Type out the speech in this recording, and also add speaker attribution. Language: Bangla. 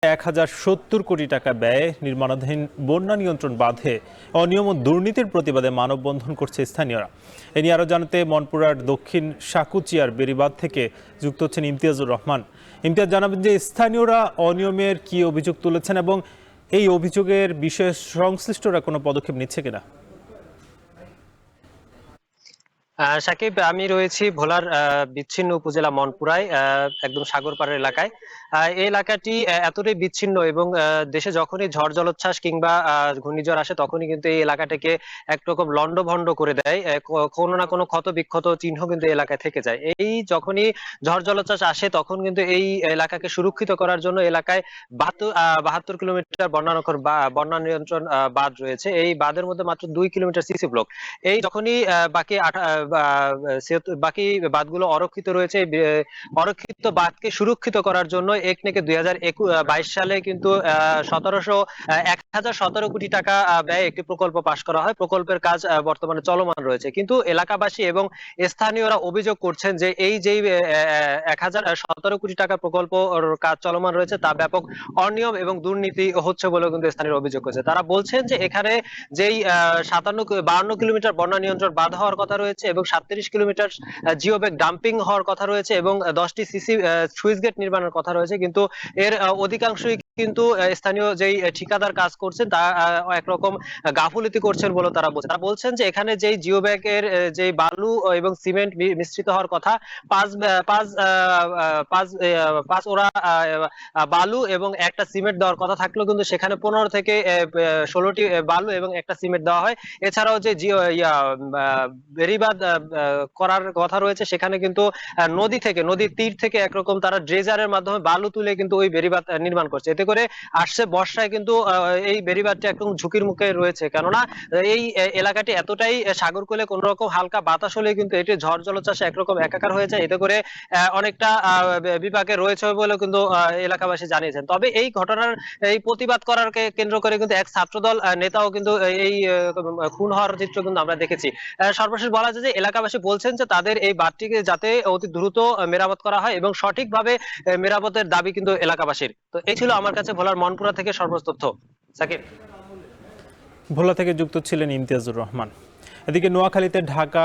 Speaker 1: 1070 কোটি টাকা ব্যয়ে নির্মাণাধীন বন্যা নিয়ন্ত্রণ বাঁধে অনিয়ম ও দুর্নীতির প্রতিবাদে মানববন্ধন করছে স্থানীয়রা। এ নিয়ে আরো জানাতে মনপুরার দক্ষিণ সাকুচিয়ার বেড়িবাঁধ থেকে যুক্ত হচ্ছেন ইমতিয়াজুর রহমান। ইমতিয়াজ, জানাবেন যে স্থানীয়রা অনিয়মের কি অভিযোগ তুলেছেন এবং এই অভিযোগের বিষয়ে সংশ্লিষ্টরা কোনো পদক্ষেপ নিচ্ছে কিনা?
Speaker 2: সাকিব, আমি রয়েছি ভোলার বিচ্ছিন্ন উপজেলা মনপুরায়, একদম সাগরপাড়ের এলাকায়। এই এলাকাটি এতটাই বিচ্ছিন্ন এবং দেশে যখনই ঝড় জলোচ্ছ্বাস কিংবা ঘূর্ণিঝড় আসে তখনই কিন্তু এই এলাকাটাকে একরকম লন্ডভন্ড করে দেয়। কোনো না কোনো ক্ষত বিক্ষত চিহ্ন কিন্তু এই এলাকায় থেকে যায়। এই যখনই ঝড় জলোচ্ছ্বাস আসে তখন কিন্তু এই এলাকাকে সুরক্ষিত করার জন্য এলাকায় 72 কিলোমিটার বন্যা নিয়ন্ত্রণ বাঁধ রয়েছে। এই বাঁধের মধ্যে মাত্র 2 কিলোমিটার সিসি ব্লক। এই যখনই বাকি বাঁধগুলো অরক্ষিত রয়েছে, অরক্ষিত বাঁধকে সুরক্ষিত করার জন্য একনেকে 2022 সালে কিন্তু 1017 কোটি টাকা ব্যয়ে একটি প্রকল্প পাশ করা হয়। প্রকল্পের কাজ বর্তমানে চলমান রয়েছে, কিন্তু এলাকাবাসী এবং স্থানীয়রা অভিযোগ করছেন যে এই যে 1017 কোটি টাকা প্রকল্প কাজ চলমান রয়েছে তা ব্যাপক অনিয়ম এবং দুর্নীতি হচ্ছে বলে কিন্তু স্থানীয়রা অভিযোগ করছে। তারা বলছেন যে এখানে যেই 52 কিলোমিটার বন্যা নিয়ন্ত্রণ বাঁধ হওয়ার কথা রয়েছে এবং 37 কিলোমিটার জিও ব্যাগ ডাম্পিং হওয়ার কথা রয়েছে এবং 10টি সিসি সুইচ গেট নির্মাণের কথা রয়েছে, কিন্তু এর অধিকাংশই কিন্তু স্থানীয় যেই ঠিকাদার কাজ করছেন তা একরকম গাফুলতি করছেন বলে তারা বলছেন। তারা বলছেন যে এখানে যেই জিও ব্যাগের যে বালু এবং সিমেন্ট মিশ্রিত হওয়ার কথা, পাঁচ পাঁচ পাঁচ পাঁচ ওরা বালু এবং একটা সিমেন্ট দেওয়ার কথা থাকলেও কিন্তু সেখানে 15 থেকে 16টি বালু এবং একটা সিমেন্ট দেওয়া হয়। এছাড়াও যে বেড়িবাঁধ করার কথা রয়েছে সেখানে কিন্তু নদীর তীর থেকে একরকম তারা ড্রেজারের মাধ্যমে বালু তুলে কিন্তু ওই বেড়িবাঁধ নির্মাণ করছে। এতে করে আসছে বর্ষায় কিন্তু এই বেড়িবাঁধটি একদম ঝুঁকির মুখে রয়েছে, কেননা এই এলাকাটি এতটাই সাগরকূলে কোন রকম হালকা বাতাস হলে কিন্তু এটি ঝড় জলোচ্ছ্বাসে একরকম একাকার হয়ে যায়। এতে করে অনেকটা বিপাকে রয়েছে বলে কিন্তু এলাকাবাসী জানিয়েছেন। তবে এই ঘটনার এই প্রতিবাদ করার কেন্দ্র করে কিন্তু এক ছাত্রদল নেতাও কিন্তু এই খুন হওয়ার চিত্র কিন্তু আমরা দেখেছি। সর্বশেষ বলা যায় যে এলাকাবাসী বলছেন যে তাদের এই বাঁধটিকে যাতে অতি দ্রুত মেরামত করা হয় এবং সঠিকভাবে মেরামতের দাবি কিন্তু এলাকাবাসীর। তো এই ছিল আমার কাছে ভোলার মনপুরা থেকে সর্বোচ্চ তথ্য। সাকিব।
Speaker 1: ভোলা থেকে যুক্ত ছিলেন ইমতিয়াজুর রহমান। এদিকে নোয়াখালীতে ঢাকা